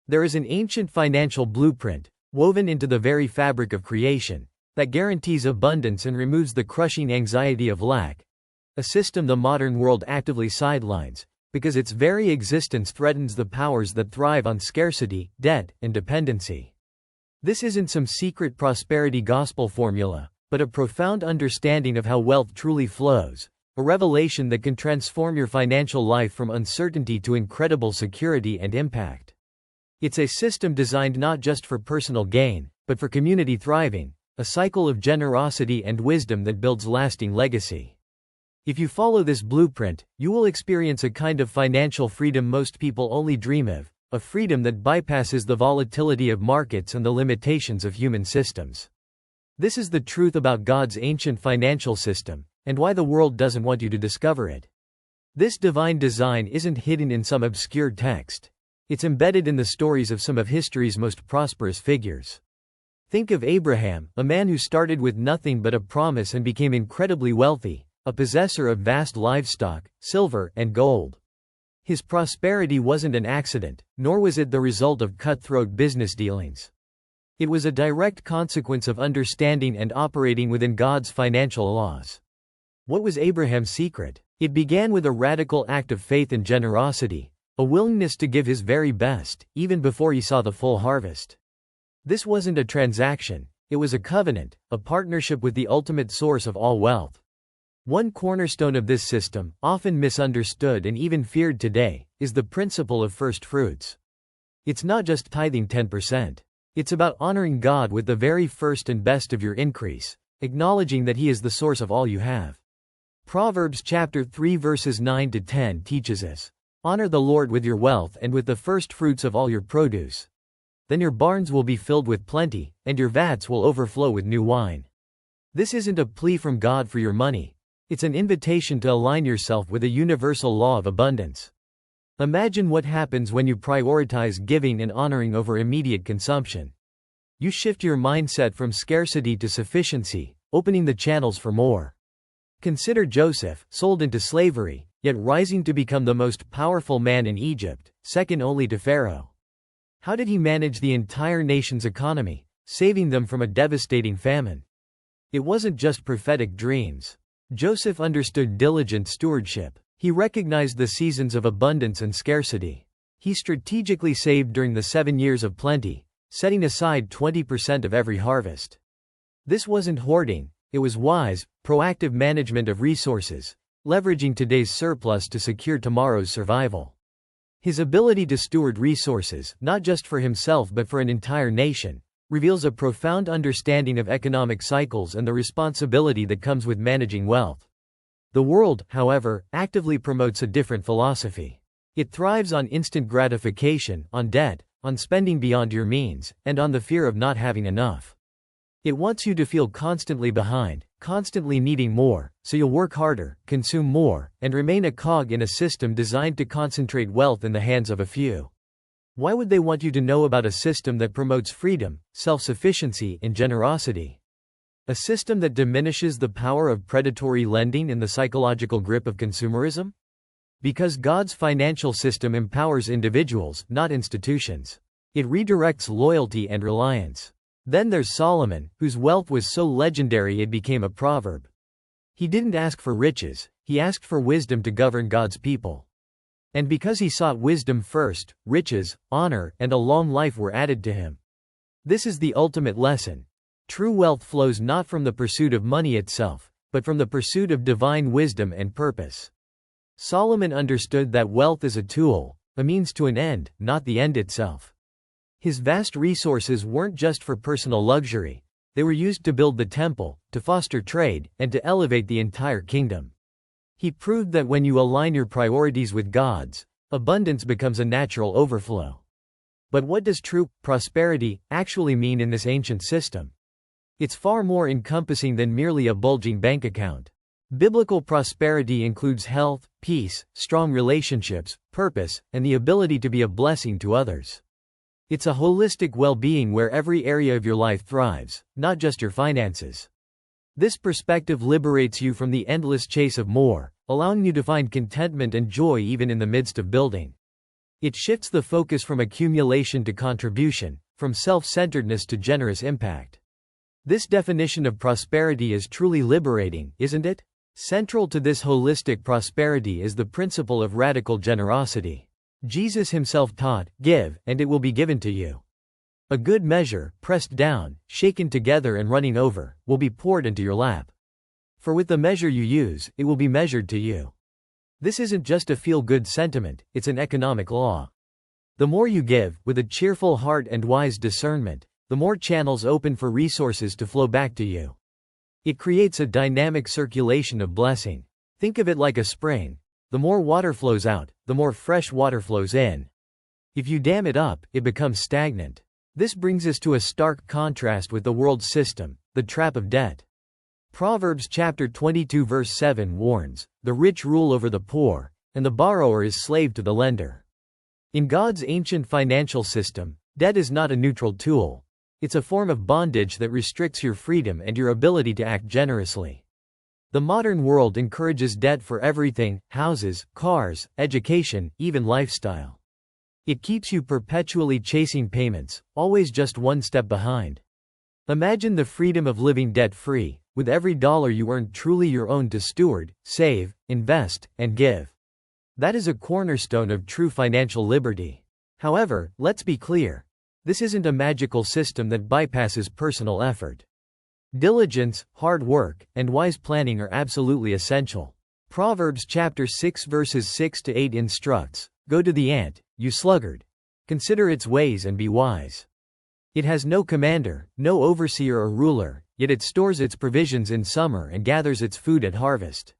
There is an ancient financial blueprint, woven into the very fabric of creation, that guarantees abundance and removes the crushing anxiety of lack, a system the modern world actively sidelines, because its very existence threatens the powers that thrive on scarcity, debt, and dependency. This isn't some secret prosperity gospel formula, but a profound understanding of how wealth truly flows, a revelation that can transform your financial life from uncertainty to incredible security and impact. It's a system designed not just for personal gain, but for community thriving, a cycle of generosity and wisdom that builds lasting legacy. If you follow this blueprint, you will experience a kind of financial freedom most people only dream of, a freedom that bypasses the volatility of markets and the limitations of human systems. This is the truth about God's ancient financial system, and why the world doesn't want you to discover it. This divine design isn't hidden in some obscure text. It's embedded in the stories of some of history's most prosperous figures. Think of Abraham, a man who started with nothing but a promise and became incredibly wealthy, a possessor of vast livestock, silver, and gold. His prosperity wasn't an accident, nor was it the result of cutthroat business dealings. It was a direct consequence of understanding and operating within God's financial laws. What was Abraham's secret? It began with a radical act of faith and generosity, a willingness to give his very best, even before he saw the full harvest. This wasn't a transaction, it was a covenant, a partnership with the ultimate source of all wealth. One cornerstone of this system, often misunderstood and even feared today, is the principle of first fruits. It's not just tithing 10%. It's about honoring God with the very first and best of your increase, acknowledging that He is the source of all you have. Proverbs chapter 3 verses 9 to 10 teaches us, "Honor the Lord with your wealth and with the first fruits of all your produce. Then your barns will be filled with plenty, and your vats will overflow with new wine." This isn't a plea from God for your money. It's an invitation to align yourself with a universal law of abundance. Imagine what happens when you prioritize giving and honoring over immediate consumption. You shift your mindset from scarcity to sufficiency, opening the channels for more. Consider Joseph, sold into slavery, yet rising to become the most powerful man in Egypt, second only to Pharaoh. How did he manage the entire nation's economy, saving them from a devastating famine? It wasn't just prophetic dreams. Joseph understood diligent stewardship. He recognized the seasons of abundance and scarcity. He strategically saved during the 7 years of plenty, setting aside 20% of every harvest. This wasn't hoarding, it was wise, proactive management of resources, leveraging today's surplus to secure tomorrow's survival. His ability to steward resources, not just for himself but for an entire nation, reveals a profound understanding of economic cycles and the responsibility that comes with managing wealth. The world, however, actively promotes a different philosophy. It thrives on instant gratification, on debt, on spending beyond your means, and on the fear of not having enough. It wants you to feel constantly behind, constantly needing more, so you'll work harder, consume more, and remain a cog in a system designed to concentrate wealth in the hands of a few. Why would they want you to know about a system that promotes freedom, self-sufficiency, and generosity? A system that diminishes the power of predatory lending and the psychological grip of consumerism? Because God's financial system empowers individuals, not institutions. It redirects loyalty and reliance. Then there's Solomon, whose wealth was so legendary it became a proverb. He didn't ask for riches, he asked for wisdom to govern God's people. And because he sought wisdom first, riches, honor, and a long life were added to him. This is the ultimate lesson. True wealth flows not from the pursuit of money itself, but from the pursuit of divine wisdom and purpose. Solomon understood that wealth is a tool, a means to an end, not the end itself. His vast resources weren't just for personal luxury, they were used to build the temple, to foster trade, and to elevate the entire kingdom. He proved that when you align your priorities with God's, abundance becomes a natural overflow. But what does true prosperity actually mean in this ancient system? It's far more encompassing than merely a bulging bank account. Biblical prosperity includes health, peace, strong relationships, purpose, and the ability to be a blessing to others. It's a holistic well-being where every area of your life thrives, not just your finances. This perspective liberates you from the endless chase of more, allowing you to find contentment and joy even in the midst of building. It shifts the focus from accumulation to contribution, from self-centeredness to generous impact. This definition of prosperity is truly liberating, isn't it? Central to this holistic prosperity is the principle of radical generosity. Jesus himself taught, "Give, and it will be given to you. A good measure, pressed down, shaken together and running over, will be poured into your lap. For with the measure you use, it will be measured to you." This isn't just a feel-good sentiment, it's an economic law. The more you give, with a cheerful heart and wise discernment, the more channels open for resources to flow back to you. It creates a dynamic circulation of blessing. Think of it like a spring. The more water flows out, the more fresh water flows in. If you dam it up, it becomes stagnant. This brings us to a stark contrast with the world's system, the trap of debt. Proverbs chapter 22 verse 7 warns, "The rich rule over the poor, and the borrower is slave to the lender." In God's ancient financial system, debt is not a neutral tool. It's a form of bondage that restricts your freedom and your ability to act generously. The modern world encourages debt for everything: houses, cars, education, even lifestyle. It keeps you perpetually chasing payments, always just one step behind. Imagine the freedom of living debt-free, with every dollar you earn truly your own to steward, save, invest, and give. That is a cornerstone of true financial liberty. However, let's be clear. This isn't a magical system that bypasses personal effort. Diligence, hard work, and wise planning are absolutely essential. Proverbs chapter 6 verses 6 to 8 instructs, "Go to the ant, you sluggard. Consider its ways and be wise. It has no commander, no overseer or ruler, yet it stores its provisions in summer and gathers its food at harvest."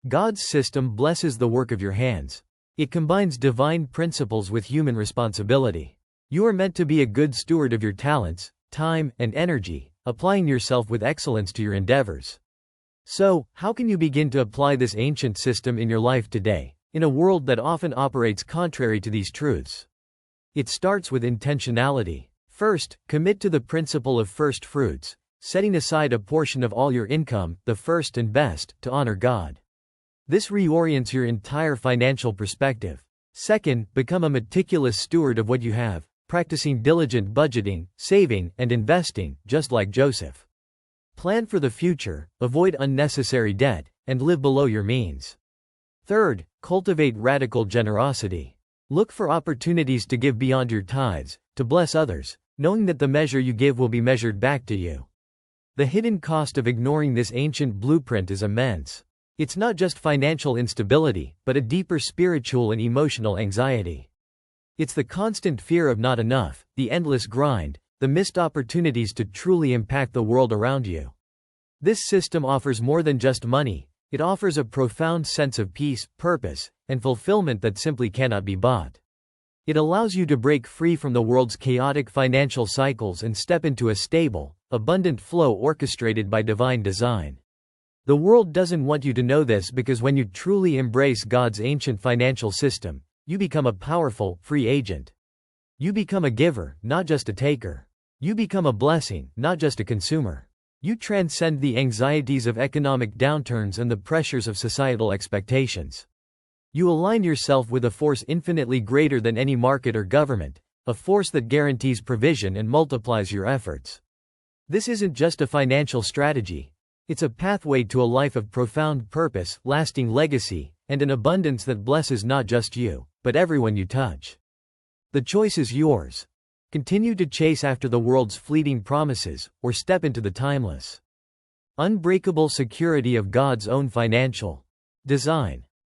God's system blesses the work of your hands. It combines divine principles with human responsibility. You are meant to be a good steward of your talents, time, and energy, applying yourself with excellence to your endeavors. So, how can you begin to apply this ancient system in your life today, in a world that often operates contrary to these truths? It starts with intentionality. First, commit to the principle of first fruits, setting aside a portion of all your income, the first and best, to honor God. This reorients your entire financial perspective. Second, become a meticulous steward of what you have, practicing diligent budgeting, saving, and investing, just like Joseph. Plan for the future, avoid unnecessary debt, and live below your means. Third, cultivate radical generosity. Look for opportunities to give beyond your tithes, to bless others, knowing that the measure you give will be measured back to you. The hidden cost of ignoring this ancient blueprint is immense. It's not just financial instability, but a deeper spiritual and emotional anxiety. It's the constant fear of not enough, the endless grind, the missed opportunities to truly impact the world around you. This system offers more than just money. It offers a profound sense of peace, purpose, and fulfillment that simply cannot be bought. It allows you to break free from the world's chaotic financial cycles and step into a stable, abundant flow orchestrated by divine design. The world doesn't want you to know this, because when you truly embrace God's ancient financial system, you become a powerful, free agent. You become a giver, not just a taker. You become a blessing, not just a consumer. You transcend the anxieties of economic downturns and the pressures of societal expectations. You align yourself with a force infinitely greater than any market or government, a force that guarantees provision and multiplies your efforts. This isn't just a financial strategy. It's a pathway to a life of profound purpose, lasting legacy, and an abundance that blesses not just you, but everyone you touch. The choice is yours. Continue to chase after the world's fleeting promises, or step into the timeless, unbreakable security of God's own financial design.